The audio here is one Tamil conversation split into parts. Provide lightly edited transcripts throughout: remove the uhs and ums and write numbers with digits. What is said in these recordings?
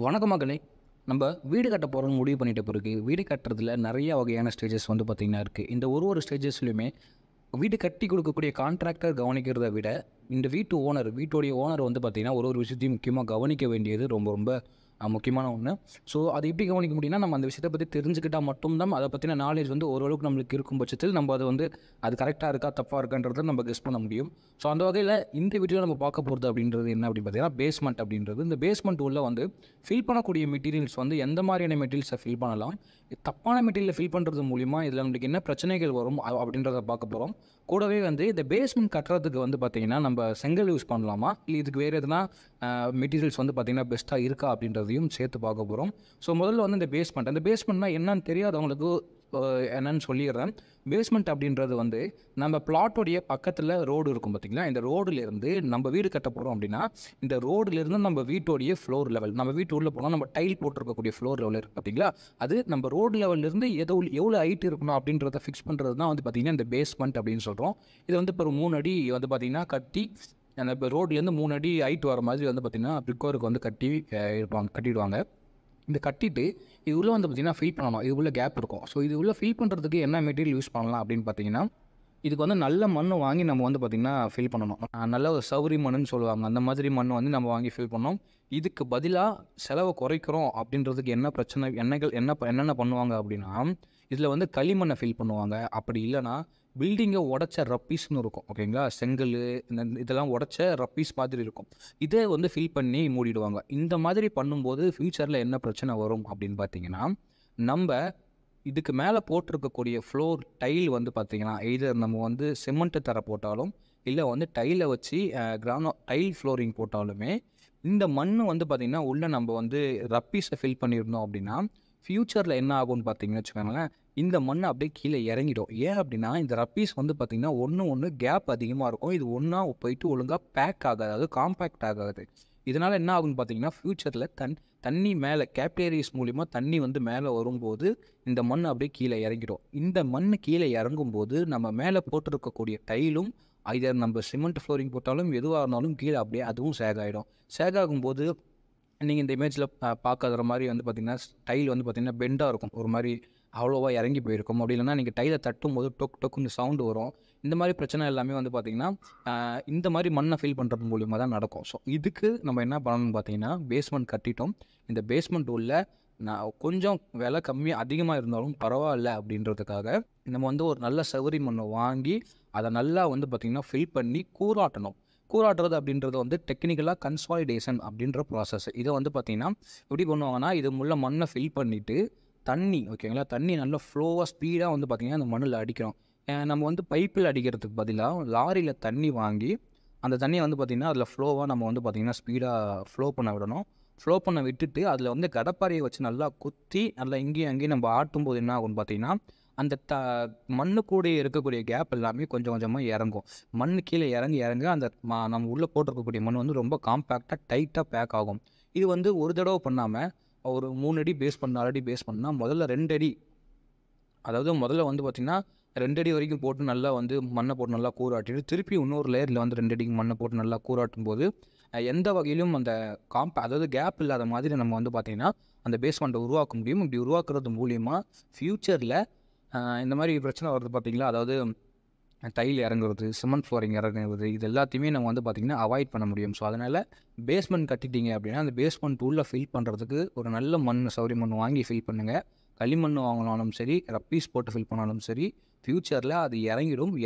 வணக்கம் மகளே. நம்ம வீடு கட்ட போகிறோம்னு முடிவு பண்ணிட்ட பிறகு, வீடு கட்டுறதுல நிறைய வகையான ஸ்டேஜஸ் வந்து பார்த்திங்கன்னா இருக்குது. இந்த ஒரு ஸ்டேஜஸ்லையுமே வீடு கட்டி கொடுக்கக்கூடிய கான்ட்ராக்டர் கவனிக்கிறத விட, இந்த வீட்டுடைய ஓனர் வந்து பார்த்திங்கன்னா, ஒரு விஷயத்தையும் முக்கியமாக கவனிக்க வேண்டியது ரொம்ப ரொம்ப முக்கியமான ஒன்று. ஸோ அது எப்படி கவனிக்க முடியும்னா, நம்ம அந்த விஷயத்தை பற்றி தெரிஞ்சுக்கிட்டால் மட்டும்தான் அதை பற்றின நாலேஜ் வந்து ஓரளவுக்கு நம்மளுக்கு இருக்கும் பட்சத்தில் நம்ம அதை வந்து அது கரெக்டாக இருக்கா தப்பாக இருக்கான்றதை நம்ம கெஸ் பண்ண முடியும். ஸோ அந்த வகையில் இந்த வீடியோவில் நம்ம பார்க்க போகிறது அப்படின்றது என்ன அப்படின்னு பார்த்தீங்கன்னா, பேஸ்மெண்ட் அப்படின்றது. இந்த பேஸ்மெண்ட் உள்ள வந்து ஃபில் பண்ணக்கூடிய மெட்டீரியல்ஸ் வந்து எந்த மாதிரியான மெட்டீரியல்ஸை ஃபில் பண்ணலாம், தப்பான மெட்டீரியலை ஃபில் பண்ணுறது மூலிமா இதில் நம்மளுக்கு என்ன பிரச்சனைகள் வரும் அப்படின்றத பார்க்க போகிறோம். கூடவே வந்து இந்த பேஸ்மெண்ட் கட்டுறதுக்கு வந்து பார்த்திங்கன்னா, நம்ம செங்கல் யூஸ் பண்ணலாமா, இல்லை இதுக்கு வேறு எதுனா மெட்டீரியல்ஸ் வந்து பார்த்திங்கன்னா பெஸ்ட்டாக இருக்கா அப்படின்றதையும் சேர்த்து பார்க்க போகிறோம். ஸோ முதல்ல வந்து இந்த பேஸ்மெண்ட்னா என்னன்னு தெரியாதவங்களுக்கு என்னன்னு சொல்லிடுறேன். பேஸ்மெண்ட் அப்படின்றது வந்து நம்ம பிளாட்டோடைய பக்கத்தில் ரோடு இருக்கும் பார்த்திங்களா, இந்த ரோடுலேருந்து நம்ம வீடு கட்ட போகிறோம் அப்படின்னா, இந்த ரோடுலேருந்து நம்ம வீட்டோடைய ஃப்ளோர் லெவல், நம்ம வீட்டு உள்ளே போனால் நம்ம டைல் போட்டிருக்கக்கூடிய ஃப்ளோர் லெவல் இருக்குது பார்த்திங்களா, அது நம்ம ரோடு லெவல்லேருந்து எவ்வளோ ஹைட் இருக்கணும் அப்படின்றத ஃபிக்ஸ் பண்ணுறது தான் வந்து பார்த்திங்கன்னா இந்த பேஸ்மெண்ட் அப்படின்னு சொல்கிறோம். இது வந்து இப்போ ஒரு 3 அடி வந்து பார்த்திங்கன்னா கட்டி, அந்த இப்போ ரோட்லேருந்து 3 அடி ஹைட் வர மாதிரி வந்து பார்த்திங்கன்னா பிரிக்கோருக்கு வந்து கட்டிடுவாங்க. இந்த கட்டிட்டு இது உள்ளே வந்து பார்த்திங்கன்னா ஃபில் பண்ணணும். இது உள்ள கேப் இருக்கும். ஸோ இது உள்ள ஃபில் பண்ணுறதுக்கு என்ன மெட்டீரியல் யூஸ் பண்ணலாம் அப்படின்னு பார்த்தீங்கன்னா, இதுக்கு வந்து நல்ல மண் வாங்கி நம்ம வந்து பார்த்திங்கன்னா ஃபில் பண்ணணும். நல்ல ஒரு சவுரி மண்ணுன்னு சொல்லுவாங்க. அந்த மாதிரி மண் வந்து நம்ம வாங்கி ஃபில் பண்ணோம். இதுக்கு பதிலாக செலவை குறைக்கிறோம் அப்படின்றதுக்கு என்ன பிரச்சனை, என்னென்ன பண்ணுவாங்க அப்படின்னா, இதில் வந்து களிமண்ணை ஃபில் பண்ணுவாங்க. அப்படி இல்லைனா பில்டிங்கை உடச்ச ரப்பீஸ்னு இருக்கும், ஓகேங்களா, செங்கல் இதெல்லாம் உடச்ச ரப்பீஸ் மாதிரி இருக்கும். இதை வந்து ஃபில் பண்ணி மூடிடுவாங்க. இந்த மாதிரி பண்ணும்போது ஃப்யூச்சரில் என்ன பிரச்சனை வரும் அப்படின்னு பார்த்தீங்கன்னா, நம்ம இதுக்கு மேலே போட்டிருக்கக்கூடிய ஃப்ளோர் டைல் வந்து பார்த்திங்கன்னா, எய்தர் நம்ம வந்து சிமெண்ட்டு தர போட்டாலும், இல்லை வந்து டைலை வச்சு டைல் ஃப்ளோரிங் போட்டாலுமே, இந்த மண் வந்து பார்த்திங்கன்னா உள்ளே நம்ம வந்து ரப்பீஸை ஃபில் பண்ணியிருந்தோம் அப்படின்னா, ஃப்யூச்சரில் என்ன ஆகும்னு பார்த்தீங்கன்னு வச்சுக்கோங்களேன், இந்த மண் அப்படியே கீழே இறங்கிடும். ஏன் அப்படின்னா, இந்த ரப்பீஸ் வந்து பார்த்திங்கன்னா ஒன்று கேப் அதிகமாக இருக்கும். இது ஒன்றா போயிட்டு ஒழுங்காக பேக் ஆகாது, அதாவது காம்பேக்ட் ஆகாது. இதனால் என்ன ஆகும்னு பார்த்தீங்கன்னா, ஃப்யூச்சரில் தண்ணி மேலே கேப்லேரிஸ் மூலிமா தண்ணி வந்து மேலே வரும்போது இந்த மண் அப்படியே கீழே இறங்கிடும். இந்த மண் கீழே இறங்கும்போது நம்ம மேலே போட்டிருக்கக்கூடிய டைலும், ஐதர் நம்ம சிமெண்ட் ஃப்ளோரிங் போட்டாலும் எதுவாக இருந்தாலும் கீழே அப்படியே அதுவும் சேகாயிடும். சேகாகும்போது நீங்கள் இந்த இமேஜில் பார்க்குற மாதிரி வந்து பார்த்திங்கன்னா, டைல் வந்து பார்த்திங்கன்னா பெண்டாக இருக்கும், ஒரு மாதிரி அவ்வளோவா இறங்கி போயிருக்கும். அப்படி இல்லைனா நீங்கள் டைலை தட்டும்போது டொக்குன்னு சவுண்டு வரும். இந்த மாதிரி பிரச்சனை எல்லாமே வந்து பார்த்திங்கன்னா இந்த மாதிரி மண்ணை ஃபில் பண்ணுறது மூலிமா தான் நடக்கும். ஸோ இதுக்கு நம்ம என்ன பண்ணணும்னு பார்த்தீங்கன்னா, பேஸ்மெண்ட் கட்டிட்டோம். இந்த பேஸ்மெண்ட் உள்ள கொஞ்சம் விலை அதிகமாக இருந்தாலும் பரவாயில்ல அப்படின்றதுக்காக நம்ம வந்து ஒரு நல்ல சவுரி மண்ணை வாங்கி அதை நல்லா வந்து பார்த்திங்கன்னா ஃபில் பண்ணி கூராட்டணும். கூராட்டுறது அப்படின்றது வந்து டெக்னிக்கலாக கன்சாலிடேஷன் அப்படின்ற ப்ராசஸ். இதை வந்து பார்த்திங்கன்னா எப்படி பண்ணுவாங்கன்னா, இது உள்ள மண்ணை ஃபில் பண்ணிவிட்டு தண்ணி, ஓகேங்களா, தண்ணி நல்லா ஃப்ளோவாக ஸ்பீடாக வந்து பார்த்திங்கன்னா அந்த மண்ணில் அடிக்கிறோம். நம்ம வந்து பைப்பில் அடிக்கிறதுக்கு பதிலாக லாரியில் தண்ணி வாங்கி அந்த தண்ணியை வந்து பார்த்திங்கன்னா அதில் ஃப்ளோவாக நம்ம வந்து பார்த்திங்கன்னா ஸ்பீடாக ஃப்ளோ பண்ண விடணும். ஃப்ளோ பண்ண விட்டுட்டு அதில் வந்து கடப்பாறையை வச்சு நல்லா குத்தி நல்லா இங்கேயும் அங்கேயும் நம்ம ஆட்டும்போது என்ன ஆகும்னு பார்த்திங்கன்னா, அந்த மண்ணு கூட இருக்கக்கூடிய கேப் எல்லாமே கொஞ்சம் கொஞ்சமாக இறங்கும். மண் கீழே இறங்க அந்த நம்ம உள்ளே போட்டிருக்கக்கூடிய மண் வந்து ரொம்ப காம்பேக்டாக டைட்டாக பேக் ஆகும். இது வந்து ஒரு தடவை பண்ணாமல் ஒரு 3 அடி பேஸ் பண்ண 4 அடி பேஸ் பண்ணால் முதல்ல 2 அடி, அதாவது முதல்ல வந்து பார்த்திங்கன்னா 2 அடி வரைக்கும் போட்டு நல்லா வந்து மண்ணை போட்டு நல்லா கூராட்டிட்டு திருப்பி இன்னொரு லேயரில் வந்து 2 அடிக்கு மண்ணை போட்டு நல்லா கூராட்டும் போது எந்த வகையிலும் அந்த அதாவது கேப் இல்லாத மாதிரி நம்ம வந்து பார்த்திங்கன்னா அந்த பேஸ்மெண்ட்டை உருவாக்க முடியும். இப்படி உருவாக்குறது மூலிமா ஃப்யூச்சரில் இந்த மாதிரி பிரச்சனை வருது பார்த்திங்களா, அதாவது டைல் இறங்குறது, சிமெண்ட் ஃப்ளோரிங் இறங்குறது, இது எல்லாத்தையுமே நம்ம வந்து பார்த்திங்கன்னா அவாய்ட் பண்ண முடியும். ஸோ அதனால் பேஸ்மெண்ட் கட்டிட்டீங்க அப்படின்னா, அந்த பேஸ்மெண்ட் உள்ள ஃபில் பண்ணுறதுக்கு ஒரு நல்ல சவுரி மண் வாங்கி ஃபில் பண்ணுங்கள். களிமண் வாங்கினாலும் சரி, ரப்பீஸ் போட்டு ஃபில் பண்ணாலும் சரி, ஃப்யூச்சரில் அது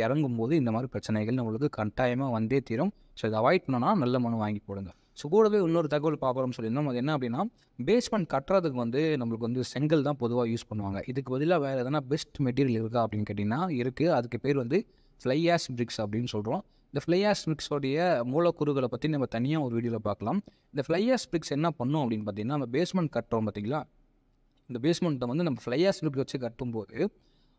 இறங்கும்போது இந்த மாதிரி பிரச்சனைகள் நம்மளுக்கு கட்டாயமாக வந்தே தீரும். ஸோ இதை அவாய்ட் பண்ணோன்னா நல்ல மண் வாங்கி போடுங்க. ஸோ கூடவே இன்னொரு தகவல் பார்க்குறோம்னு சொல்லியிருந்தோம். அது என்ன அப்படின்னா, பேஸ்மெண்ட் கட்டுறதுக்கு வந்து நம்மளுக்கு வந்து செங்கல் தான் பொதுவாக யூஸ் பண்ணுவாங்க. இதுக்கு பதிலாக வேறு எதனா பெஸ்ட் மெட்டீரியல் இருக்கா அப்படின்னு கேட்டிங்கன்னா இருக்குது. அதுக்கு பேர் வந்து ஃப்ளை ஆஷ் பிரிக்ஸ் அப்படின்னு சொல்கிறோம். இந்த ஃப்ளை ஆஷ் பிரிக்ஸோடைய மூலக்கூறுகளை பற்றி நம்ம தனியாக ஒரு வீடியோவில் பார்க்கலாம். இந்த ஃப்ளை ஆஷ் பிரிக்ஸ் என்ன பண்ணும் அப்படின்னு பார்த்தீங்கன்னா, நம்ம பேஸ்மெண்ட் கட்டுறோம் பார்த்திங்களா, இந்த பேஸ்மெண்ட்டை வந்து நம்ம ஃப்ளை ஆஷ் பிரிக்ஸ் வச்சு கட்டும்போது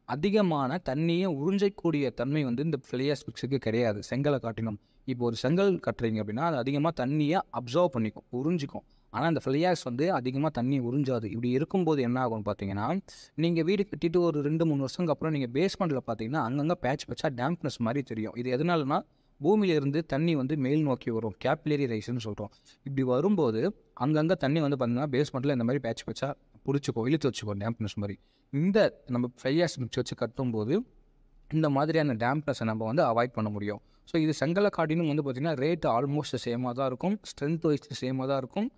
அதிகமான தண்ணியை உறிஞ்சக்கூடிய தன்மை வந்து இந்த ஃப்ளை ஆஷ் பிரிக்ஸுக்கு கிடையாது, செங்கலை காட்டிலும். இப்போ ஒரு செங்கல் கட்டுறீங்க அப்படின்னா அது அதிகமாக தண்ணியை அப்சர்வ் பண்ணிக்கும், உறிஞ்சிக்கும். ஆனால் இந்த ஃப்ளை ஆஷ் வந்து அதிகமாக தண்ணி உறிஞ்சாது. இப்படி இருக்கும்போது என்ன ஆகும்னு பார்த்தீங்கன்னா, நீங்கள் வீடு கட்டிட்டு ஒரு 2-3 வருஷத்துக்கு அப்புறம் நீங்கள் பேஸ்மெண்ட்டில் பார்த்தீங்கன்னா அங்கங்கே பேட்சாக டேம்ப்னஸ் மாதிரி தெரியும். இது எதனாலனா பூமியிலிருந்து தண்ணி வந்து மேல் நோக்கி வரும், கேபிலரி ரைஸ்ன்னு சொல்கிறோம். இப்படி வரும்போது அங்கங்கே தண்ணி வந்து பார்த்திங்கன்னா பேஸ்மெண்ட்டில் இந்த மாதிரி பேட்ச் பேட்சாக பிடிச்சிக்கும், இழுத்து வச்சுக்கோ டேம்ப்னஸ் மாதிரி. இந்த நம்ம ஃப்ளை ஆஷ் பிரிக்ஸ் வச்சு கட்டும்போது இந்த மாதிரியான டேம்ப்னஸை நம்ம வந்து அவாய்ட் பண்ண முடியும். ஸோ இது செங்கலை காட்டினும் வந்து பார்த்திங்கன்னா ரேட்டு ஆல்மோஸ்ட் சேமாக தான் இருக்கும், ஸ்ட்ரென்த் வைஸ் சேமாக தான் இருக்கும்.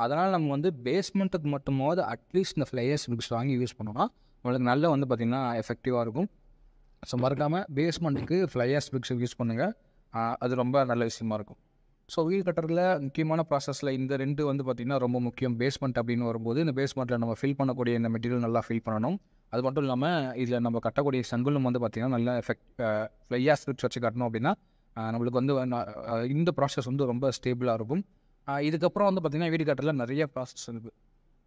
அதனால் நம்ம வந்து பேஸ்மெண்ட்டுக்கு மட்டுமாவது அட்லீஸ்ட் இந்த ஃப்ளை ஆஷ் பிரிக்ஸ் வாங்கி யூஸ் பண்ணோம்னா உங்களுக்கு நல்ல வந்து பார்த்திங்கன்னா எஃபெக்டிவாக இருக்கும். ஸோ மறக்காமல் பேஸ்மெண்ட்டுக்கு ஃப்ளை ஆஷ் பிரிக்ஸ் யூஸ் பண்ணுங்கள், அது ரொம்ப நல்ல விஷயமா இருக்கும். ஸோ வீடு கட்டுறதுல முக்கியமான ப்ராசஸில் இந்த 2 வந்து பார்த்திங்கன்னா ரொம்ப முக்கியம். பேஸ்மெண்ட் அப்படின்னு வரும்போது இந்த பேஸ்மெண்ட்டில் நம்ம ஃபில் பண்ணக்கூடிய இந்த மெட்டீரியல் நல்லா ஃபில் பண்ணணும். அது மட்டும் இல்லாமல் இதில் நம்ம கட்டக்கூடிய செங்கலும் வந்து பார்த்திங்கன்னா நல்ல ஃப்ளை ஆஷ் பிரிக்ஸ் வச்சு கட்டணும் அப்படின்னா நம்மளுக்கு வந்து இந்த ப்ராசஸ் வந்து ரொம்ப ஸ்டேபிளாக இருக்கும். இதுக்கப்புறம் வந்து பார்த்திங்கன்னா வீடு கட்டுறதுல நிறைய ப்ராசஸ் இருக்குது.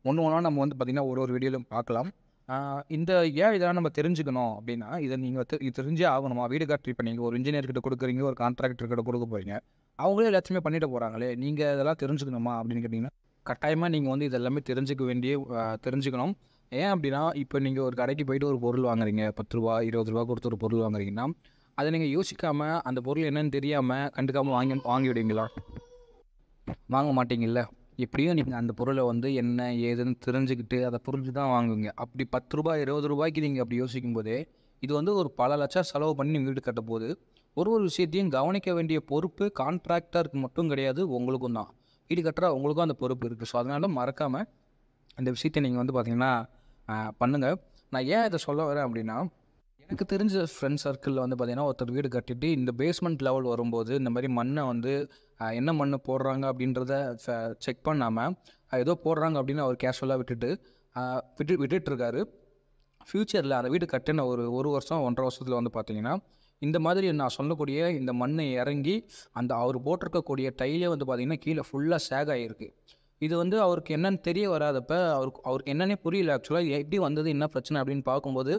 ஒன்று நம்ம வந்து பார்த்திங்கன்னா ஒரு வீடியோலையும் பார்க்கலாம். இந்த இதெல்லாம் நம்ம தெரிஞ்சுக்கணும் அப்படின்னா இதை நீங்கள் இது தெரிஞ்சே ஆகணுமா? வீடு கட்டி இப்போ நீங்கள் ஒரு இன்ஜினியர்கிட்ட கொடுக்குறீங்க, ஒரு கான்ட்ராக்டர்கிட்ட கொடுக்க போகிறீங்க, அவங்களே எல்லாத்தையுமே பண்ணிட்டு போகிறாங்களே, நீங்கள் இதெல்லாம் தெரிஞ்சுக்கணுமா அப்படின்னு கேட்டிங்கன்னா கட்டாயமாக நீங்கள் வந்து இதெல்லாமே தெரிஞ்சுக்கணும். ஏன் அப்படின்னா இப்போ நீங்கள் ஒரு கடைக்கு போய்ட்டு ஒரு பொருள் வாங்குறீங்க, 10 ரூபா 20 ரூபா கொடுத்து ஒரு பொருள் வாங்குறீங்கன்னா அதை நீங்கள் யோசிக்காமல் அந்த பொருள் என்னன்னு தெரியாமல் கண்டுக்காமல் வாங்கி விடுவீங்களா? வாங்க மாட்டீங்கல்ல. எப்படியும் நீங்கள் அந்த பொருளை வந்து என்ன ஏதுன்னு தெரிஞ்சுக்கிட்டு அதை புரிஞ்சு தான் வாங்குவீங்க. அப்படி 10 ரூபா 20 ரூபாய்க்கு நீங்கள் அப்படி யோசிக்கும் போதே இது வந்து ஒரு பல லட்சம் செலவு பண்ணி வீடு கட்ட போது ஒரு விஷயத்தையும் கவனிக்க வேண்டிய பொறுப்பு கான்ட்ராக்டருக்கு மட்டும் கிடையாது, உங்களுக்கும் தான். வீடு கட்டுற உங்களுக்கும் அந்த பொறுப்பு இருக்குது. ஸோ அதனால மறக்காமல் இந்த விஷயத்தை நீங்கள் வந்து பார்த்திங்கன்னா பண்ணுங்கள். நான் ஏன் இதை சொல்ல வரேன் அப்படின்னா எனக்கு தெரிஞ்ச ஃப்ரெண்ட் சர்க்கிளில் வந்து பார்த்திங்கன்னா ஒருத்தர் வீடு கட்டிட்டு இந்த பேஸ்மெண்ட் லெவல் வரும்போது இந்த மாதிரி மண்ணை வந்து என்ன மண் போடுறாங்க அப்படின்றத செக் பண்ணாமல் ஏதோ போடுறாங்க அப்படின்னு அவர் கேஷுவலாக விட்டுட்டுருக்காரு. ஃப்யூச்சரில் அந்த வீடு கட்டின ஒரு வருஷம் 1.5 வருஷத்தில் வந்து பார்த்திங்கன்னா இந்த மாதிரி நான் சொல்லக்கூடிய இந்த மண்ணை இறங்கி அந்த அவர் போட்டிருக்கக்கூடிய டைலே வந்து பார்த்திங்கன்னா கீழே ஃபுல்லாக சேக் ஆகிருக்கு. இது வந்து அவருக்கு என்னென்னு தெரிய வராதப்ப அவருக்கு என்னன்னே புரியல. ஆக்சுவலாக எப்படி வந்தது, என்ன பிரச்சனை அப்படின்னு பார்க்கும்போது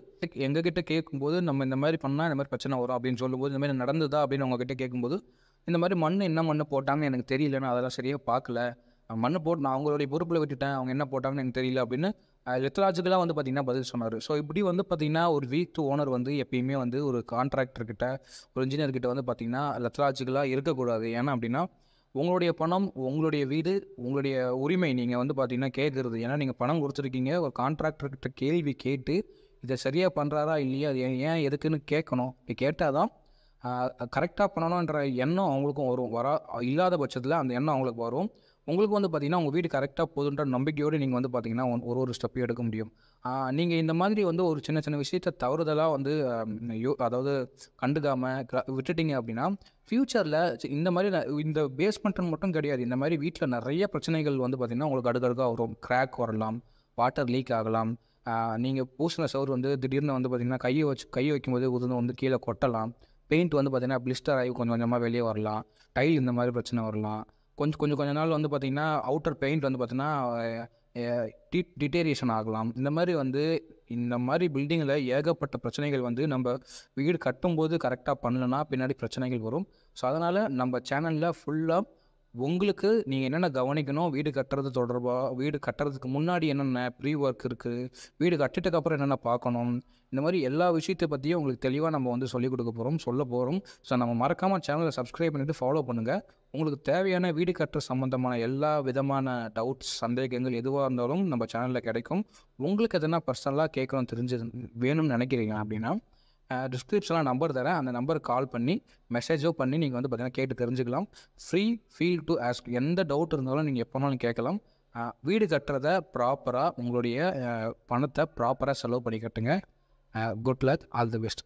எங்ககிட்ட கேட்கும்போது நம்ம இந்த மாதிரி பண்ணால் இந்த மாதிரி பிரச்சனை வரும் அப்படின்னு சொல்லும்போது இந்த மாதிரி நடந்ததா அப்படின்னு உங்ககிட்ட கேட்கும்போது இந்த மாதிரி என்ன மண் போட்டாங்கன்னு எனக்கு தெரியலன்னு அதெல்லாம் சரியாக பார்க்கல, மண் போட்டு நான் அவங்களுடைய பொறுப்பில் விட்டுட்டேன், அவங்க என்ன போட்டாங்கன்னு எனக்கு தெரியல அப்படின்னு லெத்ராஜுக்கெல்லாம் வந்து பார்த்திங்கன்னா பதில் சொன்னார். ஸோ இப்படி வந்து பார்த்திங்கன்னா ஒரு வீட்டு ஓனர் வந்து எப்பயுமே வந்து ஒரு கான்ட்ராக்டர்கிட்ட ஒரு இன்ஜினியர்கிட்ட வந்து பார்த்திங்கன்னா லெத்ராஜுக்கெல்லாம் இருக்கக்கூடாது. ஏன்னா அப்படின்னா உங்களுடைய பணம், உங்களுடைய வீடு, உங்களுடைய உரிமை நீங்கள் வந்து பார்த்திங்கன்னா கேட்குறது. ஏன்னா நீங்கள் பணம் கொடுத்துருக்கீங்க, ஒரு கான்ட்ராக்டர்கிட்ட கேள்வி கேட்டு இதை சரியாக பண்ணுறாரா இல்லையா, அது ஏன் எதுக்குன்னு கேட்கணும். இப்படி கேட்டால் தான் கரெக்டாக பண்ணணுன்ற எண்ணம் அவங்களுக்கும் வரும். இல்லாத பட்சத்தில் அந்த எண்ணம் அவங்களுக்கு வரும். உங்களுக்கு வந்து பார்த்திங்கன்னா உங்கள் வீடு கரெக்டாக போதுன்ற நம்பிக்கையோடு நீங்கள் வந்து பார்த்திங்கன்னா ஒரு ஸ்டெப்பையும் எடுக்க முடியும். நீங்கள் இந்த மாதிரி வந்து ஒரு சின்ன சின்ன விஷயத்தை தவறுதலாக வந்து அதாவது கண்டுக்காமல் விட்டுட்டீங்க அப்படின்னா ஃப்யூச்சரில் இந்த மாதிரி இந்த பேஸ்மெண்ட்டுன்னு மட்டும் கிடையாது, இந்த மாதிரி வீட்டில் நிறைய பிரச்சனைகள் வந்து பார்த்திங்கன்னா உங்களுக்கு அடுக்கடுக்காக வரும். கிராக் வரலாம், வாட்டர் லீக் ஆகலாம், நீங்கள் பூசின சவுறு வந்து திடீர்னு வந்து பார்த்திங்கன்னா கை வைக்கும்போது உதிர்ந்து வந்து கீழே கொட்டலாம், பெயிண்ட் வந்து பார்த்திங்கன்னா பிளிஸ்டர் ஆகி கொஞ்சம் கொஞ்சமாக வெளியே வரலாம், டைல் இந்த மாதிரி பிரச்சனை வரலாம். கொஞ்சம் நாள் வந்து பார்த்திங்கன்னா அவுட்டர் பெயிண்ட் வந்து பார்த்திங்கன்னா டிட்டேரியேஷன் ஆகலாம். இந்த மாதிரி பில்டிங்கில் ஏகப்பட்ட பிரச்சனைகள் வந்து நம்ம வீடு கட்டும்போது கரெக்டாக பண்ணலன்னா பின்னாடி பிரச்சனைகள் வரும். ஸோ அதனால் நம்ம சேனலில் ஃபுல்லாக உங்களுக்கு நீங்கள் என்னென்ன கவனிக்கணும், வீடு கட்டுறது தொடர்பாக, வீடு கட்டுறதுக்கு முன்னாடி என்னென்ன ப்ரீ ஒர்க் இருக்குது, வீடு கட்டிட்டதுக்கப்புறம் என்னென்ன பார்க்கணும், இந்த மாதிரி எல்லா விஷயத்தை பற்றியும் உங்களுக்கு தெளிவாக நம்ம வந்து சொல்லிக் கொடுக்க போகிறோம், சொல்ல போகிறோம். ஸோ நம்ம மறக்காமல் சேனலை சப்ஸ்கிரைப் பண்ணிவிட்டு ஃபாலோ பண்ணுங்கள். உங்களுக்கு தேவையான வீடு கட்டுற சம்மந்தமான எல்லா விதமான டவுட்ஸ், சந்தேகங்கள் எதுவாக இருந்தாலும் நம்ம சேனலில் கிடைக்கும். உங்களுக்கு எதனா பர்சனலாக வேணும்னு நினைக்கிறீங்க அப்படின்னா டிஸ்கிரிப்ஷனில் நம்பர் தரேன், அந்த நம்பருக்கு கால் பண்ணி மெசேஜோ பண்ணி நீங்கள் வந்து பார்த்திங்கன்னா கேட்டு தெரிஞ்சுக்கலாம். Feel to ask. எந்த டவுட் இருந்தாலும் நீங்கள் எப்போனாலும் கேட்கலாம். வீடு கட்டுறத ப்ராப்பராக உங்களுடைய பணத்தை ப்ராப்பராக செலவு பண்ணி கட்டுங்க. Good luck, all the best.